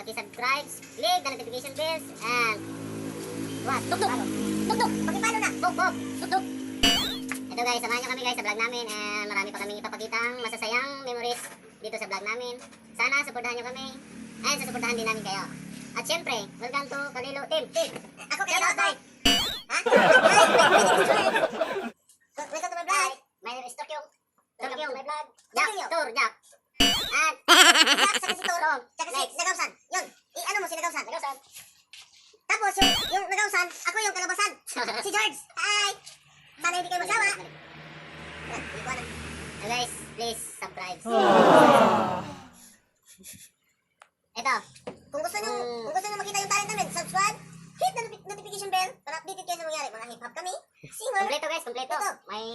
paki-subscribe, click the notification bells, and what? Tuk-tuk! Tuk-tuk! Pakipalo na! Bok-bok! Tuk-tuk! Ito guys, samahan nyo kami guys sa vlog namin, and marami pa kaming ipapakitang masasayang memories dito sa vlog namin. Sana supportahan nyo kami, and susuportahan din namin kayo. At syempre, welcome to Kalilo Team! Ako kayo na, Day! Ha? Welcome to my vlog! My name is Tokyo. Tokyo, my vlog. Jack, Tur, Jack. At Jack, saka si Tur. Saka si Nagawsan. Yun, i-ano mo si Nagawsan. Tapos yung Nagawsan, ako yung kalabasan. Si George. Hi! Sana hindi kayo magsawa. Guys, please subscribe. Ito. Kung gusto nyo makita yung talent namin, subscribe, hit the notification bell para updated kayo sa mangyari. Mga hip-hop kami, singer. Kompleto guys, kompleto. May,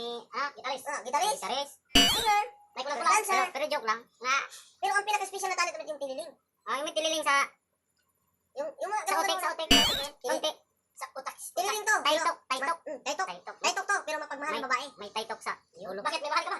gitarist. Singer. May kulang-kulang. Dancer. Pero joke lang. Nga. Pero ang pinaka-special na talent naman yung tililing. Yung may tililing sa Yung mga sa utek. Konti. Sa utak. Tililing to. Taytok. Taytok to, pero mapagmahal ng babae. May taytok sa ulo. Bakit may mahal ka